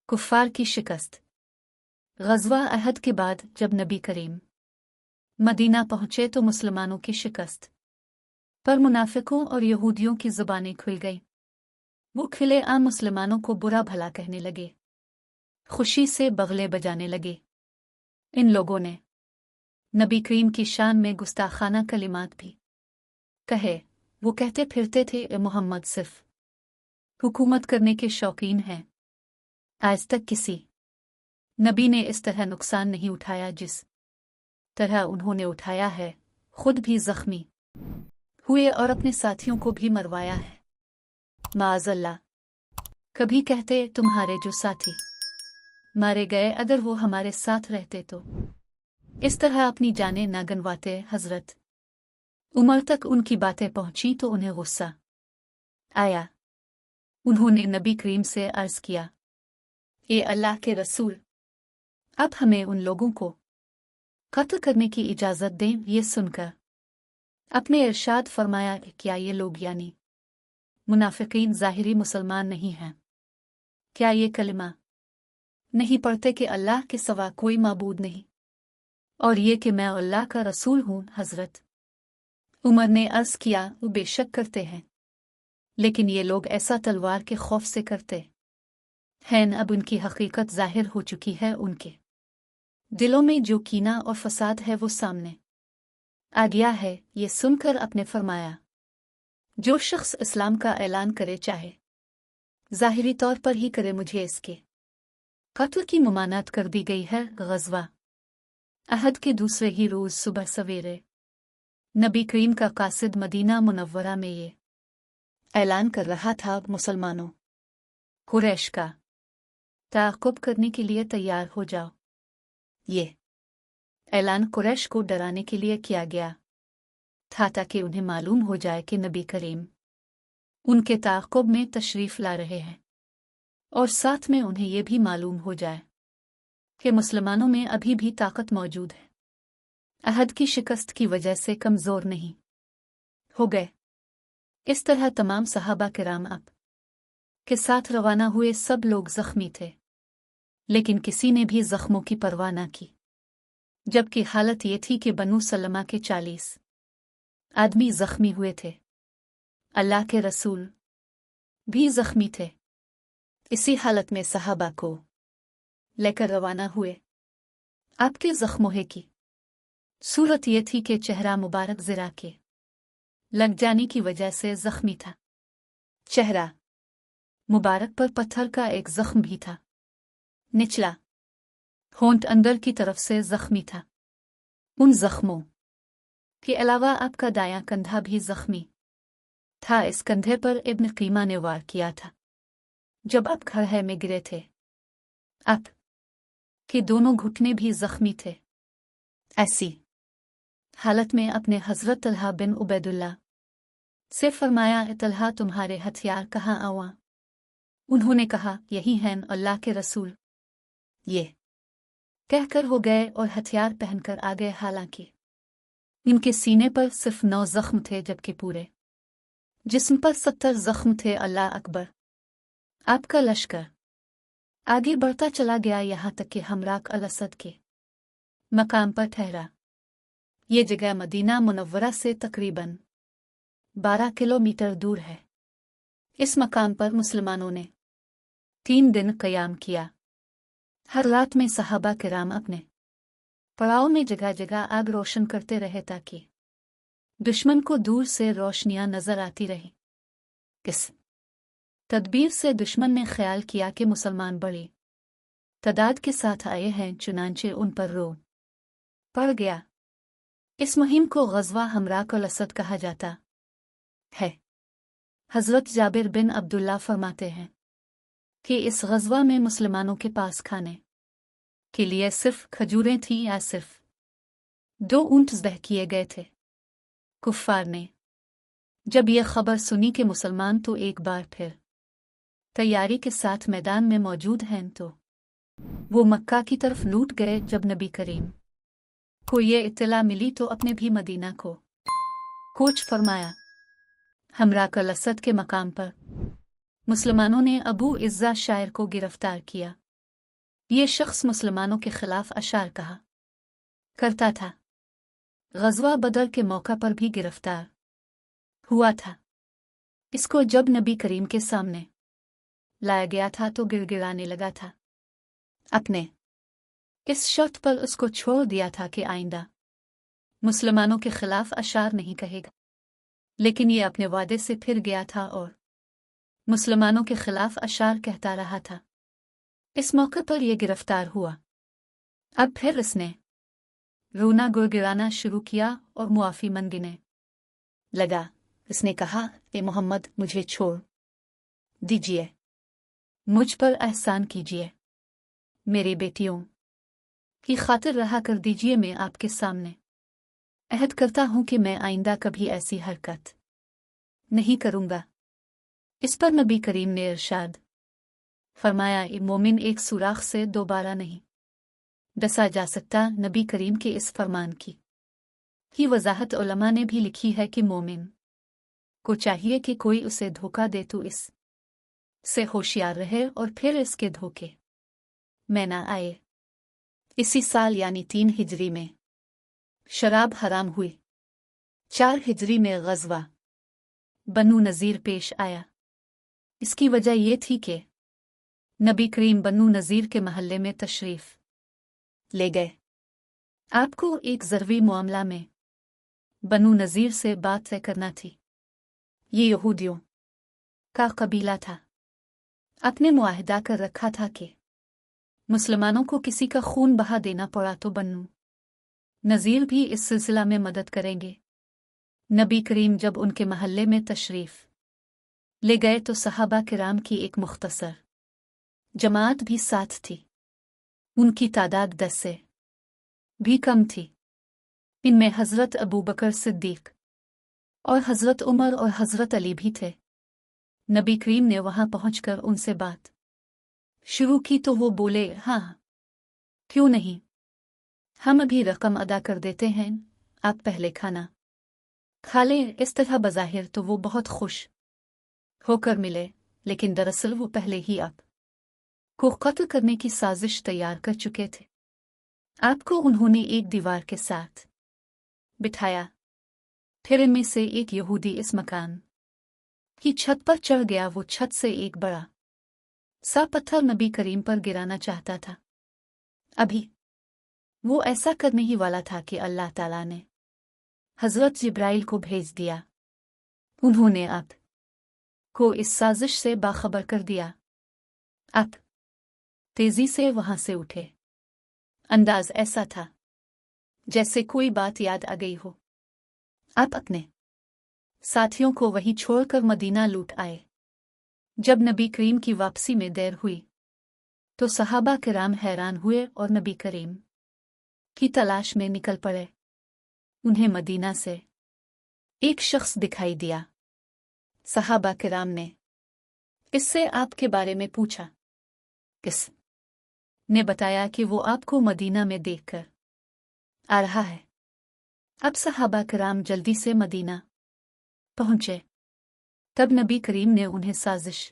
कुफ्फार की शिकस्त। ग़ज़वा अहद के बाद जब नबी करीम मदीना पहुंचे तो मुसलमानों की शिकस्त पर मुनाफिकों और यहूदियों की ज़ुबानें खुल गईं। वो खुलेआम मुसलमानों को बुरा भला कहने लगे, खुशी से बगले बजाने लगे। इन लोगों ने नबी करीम की शान में गुस्ताखाना कलिमात भी कहे। वो कहते फिरते थे, ए मोहम्मद सिर्फ हुकूमत करने के शौकीन हैं। आज तक किसी नबी ने इस तरह नुकसान नहीं उठाया जिस तरह उन्होंने उठाया है। खुद भी जख्मी हुए और अपने साथियों को भी मरवाया है। माअज़ल्लाह। कभी कहते तुम्हारे जो साथी मारे गए अगर वो हमारे साथ रहते तो इस तरह अपनी जानें न गंवाते। हजरत उमर तक उनकी बातें पहुंची तो उन्हें गुस्सा आया। उन्होंने नबी करीम से अर्ज किया, ए अल्लाह के रसूल, अब हमें उन लोगों को कत्ल करने की इजाज़त दें। ये सुनकर अपने इरशाद फरमाया, क्या ये लोग यानी मुनाफिकीन ज़ाहिरी मुसलमान नहीं हैं? क्या ये कलिमा नहीं पढ़ते कि अल्लाह के सिवा कोई माबूद नहीं और ये कि मैं अल्लाह का रसूल हूँ? हज़रत उमर ने अर्ज़ किया, वो बेशक करते हैं, लेकिन ये लोग ऐसा तलवार के खौफ से करते हैं। अब उनकी हकीकत ज़ाहिर हो चुकी है। उनके दिलों में जो कीना और फसाद है वो सामने आ गया है। ये सुनकर अपने फरमाया, जो शख्स इस्लाम का ऐलान करे चाहे ज़ाहिरी तौर पर ही करे, मुझे इसके कत्ल की मुमानत कर दी गई है। ग़ज़वा अहद के दूसरे ही रोज़ सुबह सवेरे नबी करीम का कासिद मदीना मुनव्वरा में ये ऐलान कर रहा था, मुसलमानों, कुरैश का ताक़ुब करने के लिए तैयार हो जाओ। ये ऐलान कुरैश को डराने के लिए किया गया था ताकि उन्हें मालूम हो जाए कि नबी करीम उनके ताक़ुब में तशरीफ़ ला रहे हैं और साथ में उन्हें यह भी मालूम हो जाए कि मुसलमानों में अभी भी ताकत मौजूद है, अहद की शिकस्त की वजह से कमज़ोर नहीं हो गए। इस तरह तमाम सहाबा किराम अब के साथ रवाना हुए। सब लोग ज़ख्मी थे, लेकिन किसी ने भी ज़ख्मों की परवाह न की, जबकि हालत ये थी कि बनु सलमा के 40 आदमी ज़ख्मी हुए थे। अल्लाह के रसूल भी ज़ख्मी थे। इसी हालत में सहाबा को लेकर रवाना हुए। आपके ज़ख्मों की सूरत ये थी कि चेहरा मुबारक ज़रा के लग जाने की वजह से ज़ख्मी था। चेहरा मुबारक पर पत्थर का एक ज़ख्म भी था। निचला होंठ अंदर की तरफ से ज़ख्मी था। उन ज़ख्मों के अलावा आपका दायां कंधा भी ज़ख्मी था। इस कंधे पर इब्न कीमा ने वार किया था जब आप खड़े में गिरे थे। आप के दोनों घुटने भी ज़ख्मी थे। ऐसी हालत में अपने हज़रत तलहा बिन उबैदुल्लाह से फरमाया, तलहा तुम्हारे हथियार कहाँ आवा? उन्होंने कहा, यही हैं अल्लाह के रसूल। ये कहकर हो गए और हथियार पहनकर आ गए। हालांकि इनके सीने पर सिर्फ 9 ज़ख्म थे, जबकि पूरे जिस्म पर 70 ज़ख्म थे। अल्लाह अकबर। आपका लश्कर आगे बढ़ता चला गया, यहाँ तक कि हमराक अल-असद के मकाम पर ठहरा। ये जगह मदीना मुनव्वरा से तकरीबन 12 किलोमीटर दूर है। इस मकाम पर मुसलमानों ने 3 दिन क़याम किया। हर रात में सहाबा किराम अपने पड़ाव में जगह जगह आग रोशन करते रहे ताकि दुश्मन को दूर से रोशनियां नजर आती रही। इस तदबीर से दुश्मन ने ख्याल किया कि मुसलमान बड़ी तादाद के साथ आए हैं, चुनांचे उन पर रो पड़ गया। इस मुहिम को ग़ज़वा हमराक अल-असद कहा जाता है। हज़रत जाबिर बिन अब्दुल्ला फरमाते हैं कि इस ग़ज़वा में मुसलमानों के पास खाने के लिए सिर्फ खजूरें थीं या सिर्फ 2 ऊंट ज़बह किए गए थे। कुफ़ार ने जब यह खबर सुनी कि मुसलमान तो एक बार फिर तैयारी के साथ मैदान में मौजूद हैं, तो वो मक्का की तरफ लूट गए। जब नबी करीम को ये इत्तला मिली तो अपने भी मदीना को कूच फरमाया। हमराक अल-असद के मकाम पर मुसलमानों ने अबू इज़्ज़ा शायर को गिरफ्तार किया। ये शख्स मुसलमानों के खिलाफ अशार कहा करता था। ग़ज़वा बदर के मौका पर भी गिरफ्तार हुआ था। इसको जब नबी करीम के सामने लाया गया था तो गिड़गिड़ाने लगा था। अपने इस शर्त पर उसको छोड़ दिया था कि आइंदा मुसलमानों के खिलाफ अशार नहीं कहेगा, लेकिन ये अपने वादे से फिर गया था और मुसलमानों के खिलाफ अशार कहता रहा था। इस मौके पर यह गिरफ्तार हुआ। अब फिर इसने रोना गुड़गिड़ाना शुरू किया और मुआफ़ी मांगने लगा। इसने कहा, ए मोहम्मद, मुझे छोड़ दीजिए, मुझ पर एहसान कीजिए, मेरी बेटियों की खातिर रहा कर दीजिए। मैं आपके सामने अहद करता हूं कि मैं आइंदा कभी ऐसी हरकत नहीं करूंगा। इस पर नबी करीम ने इरशाद फरमाया, ए मोमिन, एक सुराख से दोबारा नहीं डसा जा सकता। नबी करीम के इस फरमान की वजाहत उलमा ने भी लिखी है कि मोमिन को चाहिए कि कोई उसे धोखा दे तो इस से होशियार रहे और फिर इसके धोखे में न आए। इसी साल यानी 3 हिजरी में शराब हराम हुई। 4 हिजरी में ग़ज़वा बनु नज़ीर पेश आया। इसकी वजह यह थी कि नबी करीम बनु नज़ीर के महल्ले में तशरीफ़ ले गए। आपको एक ज़रूरी मामला में बनु नज़ीर से बात तय करना थी। ये यहूदियों का कबीला था। अपने मुआहिदा कर रखा था कि मुसलमानों को किसी का खून बहा देना पड़ा तो बनु नज़ीर भी इस सिलसिला में मदद करेंगे। नबी करीम जब उनके महल्ले में तशरीफ़ ले गए तो सहाबा किराम की एक मुख्तसर जमात भी साथ थी। उनकी तादाद 10 से भी कम थी। इनमें हज़रत अबू बकर सिद्दीक़ और हज़रत उमर और हज़रत अली भी थे। नबी करीम ने वहां पहुंचकर उनसे बात शुरू की तो वो बोले, हाँ, क्यों नहीं, हम अभी रकम अदा कर देते हैं, आप पहले खाना खा लें। इस तरह बज़ाहिर तो वो बहुत खुश होकर मिले, लेकिन दरअसल वो पहले ही आप को कत्ल करने की साजिश तैयार कर चुके थे। आपको उन्होंने एक दीवार के साथ बिठाया, फिर इनमें से एक यहूदी इस मकान की छत पर चढ़ गया। वो छत से एक बड़ा सा पत्थर नबी करीम पर गिराना चाहता था। अभी वो ऐसा करने ही वाला था कि अल्लाह ताला ने हज़रत जिब्राइल को भेज दिया। उन्होंने आप को इस साजिश से बाखबर कर दिया। आप तेजी से वहां से उठे। अंदाज ऐसा था जैसे कोई बात याद आ गई हो। आप अपने साथियों को वहीं छोड़कर मदीना लौट आए। जब नबी करीम की वापसी में देर हुई तो सहाबा किराम हैरान हुए और नबी करीम की तलाश में निकल पड़े। उन्हें मदीना से एक शख्स दिखाई दिया। सहाबा किराम ने इससे आपके बारे में पूछा। किस ने बताया कि वो आपको मदीना में देखकर आ रहा है। अब सहाबा किराम जल्दी से मदीना पहुंचे। तब नबी करीम ने उन्हें साजिश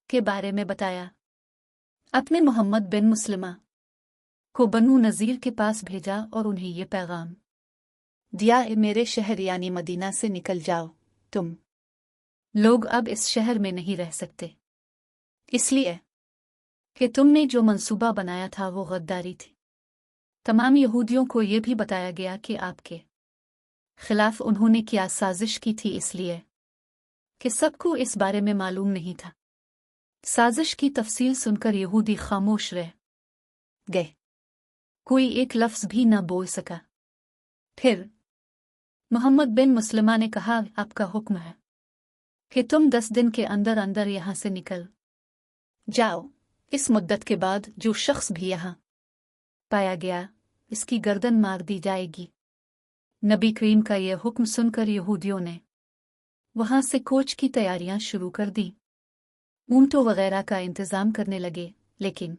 के बारे में बताया। अपने मोहम्मद बिन मुस्लिमा को बनु नज़ीर के पास भेजा और उन्हें ये पैगाम दिया, मेरे शहर यानी मदीना से निकल जाओ। तुम लोग अब इस शहर में नहीं रह सकते, इसलिए कि तुमने जो मंसूबा बनाया था वो गद्दारी थी। तमाम यहूदियों को यह भी बताया गया कि आपके खिलाफ उन्होंने क्या साजिश की थी, इसलिए कि सबको इस बारे में मालूम नहीं था। साजिश की तफसील सुनकर यहूदी खामोश रह गए। कोई एक लफ्ज़ भी न बोल सका। फिर मोहम्मद बिन मुस्लिमा ने कहा, आपका हुक्म है कि तुम 10 दिन के अंदर अंदर यहां से निकल जाओ। इस मुद्दत के बाद जो शख्स भी यहां पाया गया, इसकी गर्दन मार दी जाएगी। नबी करीम का यह हुक्म सुनकर यहूदियों ने वहां से कोच की तैयारियां शुरू कर दी। ऊंटों वगैरह का इंतजाम करने लगे। लेकिन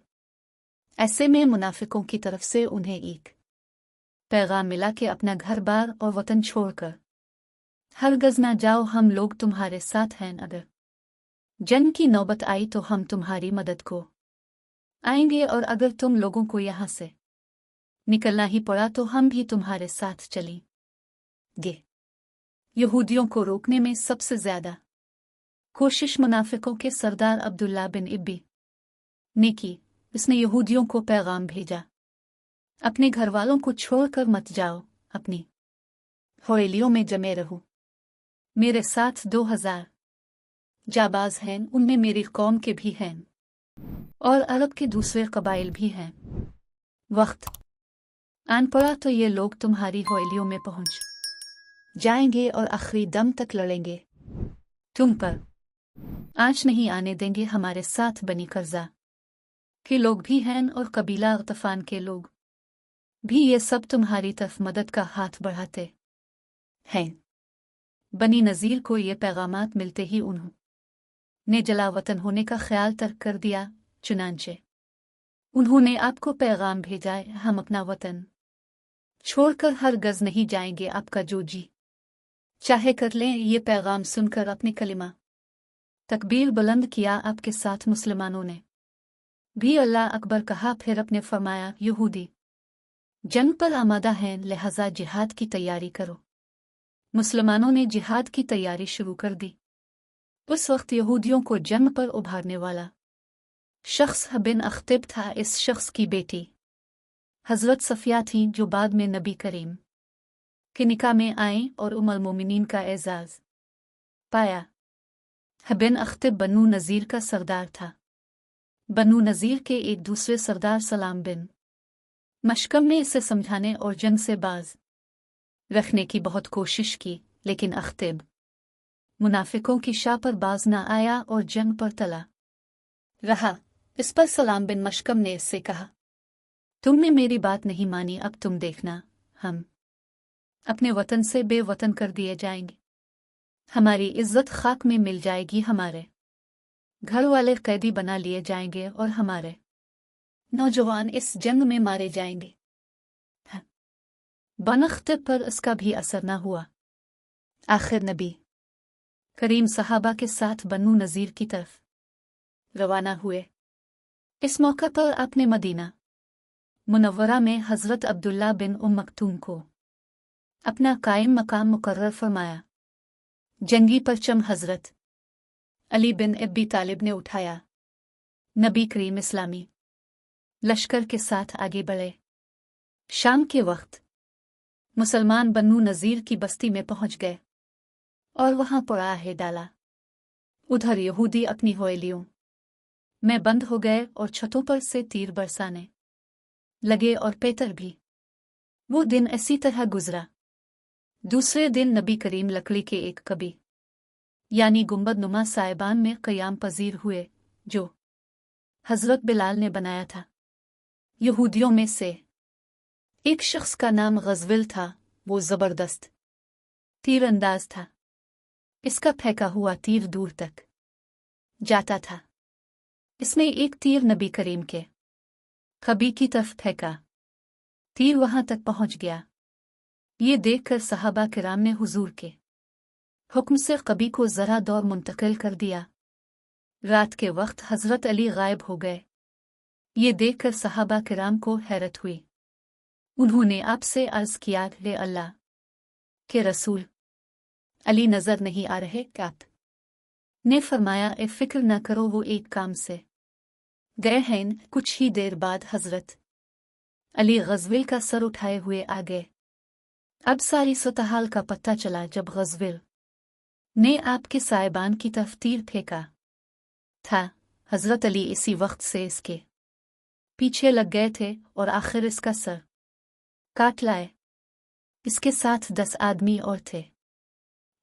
ऐसे में मुनाफिकों की तरफ से उन्हें एक पैगाम मिला कि अपना घर बार और वतन छोड़कर हरगज़ ना जाओ, हम लोग तुम्हारे साथ हैं। अगर जंग की नौबत आई तो हम तुम्हारी मदद को आएंगे और अगर तुम लोगों को यहाँ से निकलना ही पड़ा तो हम भी तुम्हारे साथ चलेंगे। यहूदियों को रोकने में सबसे ज्यादा कोशिश मुनाफिकों के सरदार अब्दुल्ला बिन इब्बी ने की। इसने यहूदियों को पैगाम भेजा, अपने घरवालों को छोड़कर मत जाओ, अपनी हवेलियों में जमे रहो। मेरे साथ 2000 जाबाज हैं, उनमें मेरी कौम के भी हैं और अरब के दूसरे कबाइल भी हैं। वक्त आन पड़ा तो ये लोग तुम्हारी हवेलियों में पहुंच जाएंगे और आखिरी दम तक लड़ेंगे। तुम पर आंच नहीं आने देंगे। हमारे साथ बनी कर्जा के लोग भी हैं और कबीला गतफान के लोग भी, ये सब तुम्हारी तरफ मदद का हाथ बढ़ाते हैं। बनी नज़ीर को ये पैगामात मिलते ही उन्होंने जलावतन होने का ख्याल तर्क कर दिया। चुनांचे उन्होंने आपको पैगाम भेजा है, हम अपना वतन छोड़कर हर गज नहीं जाएंगे, आपका जो जी चाहे कर लें। ये पैगाम सुनकर अपनी कलिमा तकबीर बुलंद किया आपके साथ मुसलमानों ने भी अल्लाह अकबर कहा। फिर अपने फरमाया, यहूदी जंग पर आमादा हैं, लिहाजा जिहाद की तैयारी करो। मुसलमानों ने जिहाद की तैयारी शुरू कर दी। उस वक्त यहूदियों को जंग पर उभारने वाला शख्स बिन अख्तिब था। इस शख्स की बेटी हजरत सफिया थी, जो बाद में नबी करीम के निकाह में आईं और उम्मुल मोमिनीन का एजाज पाया। बिन अख्तिब बनु नज़ीर का सरदार था। बनु नज़ीर के एक दूसरे सरदार सलाम बिन मशकम ने इसे समझाने और जंग से बाज रखने की बहुत कोशिश की, लेकिन अख्तिब मुनाफिकों की शाह पर बाज न आया और जंग पर तला रहा। इस पर सलाम बिन मशकम ने इससे कहा, तुमने मेरी बात नहीं मानी, अब तुम देखना, हम अपने वतन से बेवतन कर दिए जाएंगे, हमारी इज्जत खाक में मिल जाएगी, हमारे घर वाले कैदी बना लिए जाएंगे और हमारे नौजवान इस जंग में मारे जाएंगे। बन अख्तिब पर इसका भी असर न हुआ। आखिर नबी करीम सहाबा के साथ बनु नज़ीर की तरफ रवाना हुए। इस मौका पर आपने मदीना मुनव्वरा में हज़रत अब्दुल्ला बिन मक्तूम को अपना कायम मकाम मुकर्रर फरमाया। जंगी परचम हज़रत अली बिन अबी तालिब ने उठाया। नबी करीम इस्लामी लश्कर के साथ आगे बढ़े। शाम के वक्त मुसलमान बनु नज़ीर की बस्ती में पहुंच गए और वहां पड़ाहे डाला। उधर यहूदी अपनी हवेलियों में बंद हो गए और छतों पर से तीर बरसाने लगे और पेतर भी। वो दिन इसी तरह गुजरा। दूसरे दिन नबी करीम लकड़ी के एक कबी यानी गुंबद नुमा साइबान में क़याम पजीर हुए, जो हज़रत बिलाल ने बनाया था। यहूदियों में से एक शख्स का नाम गज़विल था। वो ज़बरदस्त तीरंदाज था। इसका फेंका हुआ तीर दूर तक जाता था। इसने एक तीर नबी करीम के कबी की तरफ फेंका। तीर वहां तक पहुंच गया। ये देखकर सहाबा किराम ने हुजूर के हुक्म से कबी को ज़रा दौर मुंतकिल कर दिया। रात के वक्त हज़रत अली गायब हो गए। ये देखकर सहाबा किराम को हैरत हुई। उन्होंने आपसे अर्ज़ किया, रे अल्लाह के रसूल, अली नज़र नहीं आ रहे क्या? आप ने फरमाया, ए फिक्र न करो, वो एक काम से गए हैं। कुछ ही देर बाद हज़रत अली गज़विल का सर उठाए हुए आ गए। अब सारी सुतहाल का पता चला जब गज़विल ने आपके साइबान की तरफ तीर फेंका था। हज़रत अली इसी वक्त से इसके पीछे लग गए थे और आखिर इसका सर काट लाए। इसके साथ 10 आदमी और थे।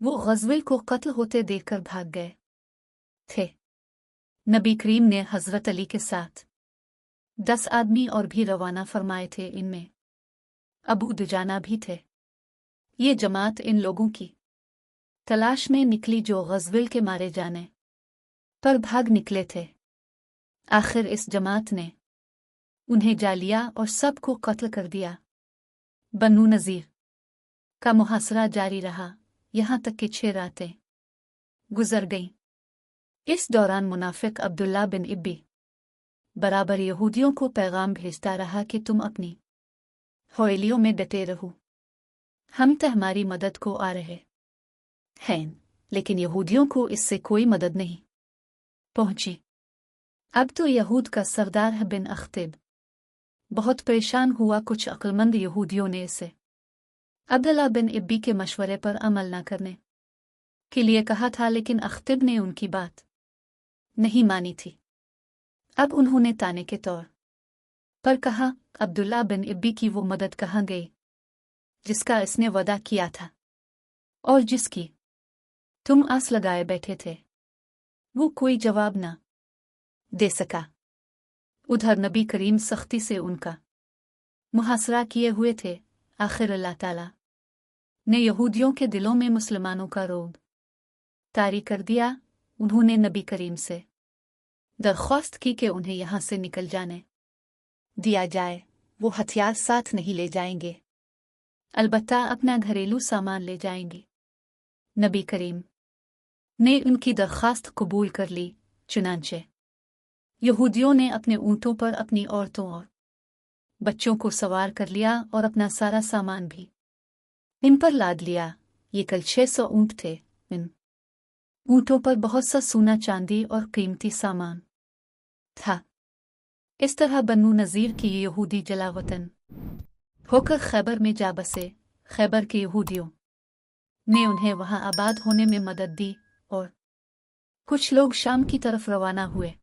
वो गज़विल को कत्ल होते देखकर भाग गए थे। नबी करीम ने हज़रत अली के साथ 10 आदमी और भी रवाना फरमाए थे। इनमें अबू दुजाना भी थे। ये जमात इन लोगों की तलाश में निकली जो गज़विल के मारे जाने पर भाग निकले थे। आखिर इस जमात ने उन्हें जा लिया और सबको कत्ल कर दिया। बनु नज़ीर का मुहासरा जारी रहा, यहाँ तक कि 6 रातें गुजर गईं। इस दौरान मुनाफिक अब्दुल्ला बिन इब्बी बराबर यहूदियों को पैगाम भेजता रहा कि तुम अपनी हवेलियों में डटे रहो, हम तो हमारी मदद को आ रहे हैं। लेकिन यहूदियों को इससे कोई मदद नहीं पहुंची। अब तो यहूद का सरदार बिन अख्तिब बहुत परेशान हुआ। कुछ अक्लमंद यहूदियों ने इसे अब्दुल्लाह बिन इब्बी के मशवरे पर अमल न करने के लिए कहा था, लेकिन अख्तिब ने उनकी बात नहीं मानी थी। अब उन्होंने ताने के तौर पर कहा, अब्दुल्लाह बिन इब्बी की वो मदद कहाँ गई जिसका इसने वादा किया था और जिसकी तुम आस लगाए बैठे थे? वो कोई जवाब न दे सका। उधर नबी करीम सख्ती से उनका मुहासरा किए हुए थे। आखिर अल्लाह ताला ने यहूदियों के दिलों में मुसलमानों का रोब तारी कर दिया। उन्होंने नबी करीम से दरख्वास्त की कि उन्हें यहाँ से निकल जाने दिया जाए। वो हथियार साथ नहीं ले जाएंगे, अलबत्ता अपना घरेलू सामान ले जाएंगे। नबी करीम ने उनकी दरख्वास्त कबूल कर ली। चुनांचे यहूदियों ने अपने ऊँटों पर अपनी औरतों और बच्चों को सवार कर लिया और अपना सारा सामान भी इन पर लाद लिया। ये कल 600 ऊँट थे। इन ऊँटों पर बहुत सा सोना, चांदी और कीमती सामान था। इस तरह बन्नू नज़ीर की यहूदी जलावतन होकर खैबर में जा बसे। खैबर के यहूदियों ने उन्हें वहां आबाद होने में मदद दी और कुछ लोग शाम की तरफ रवाना हुए।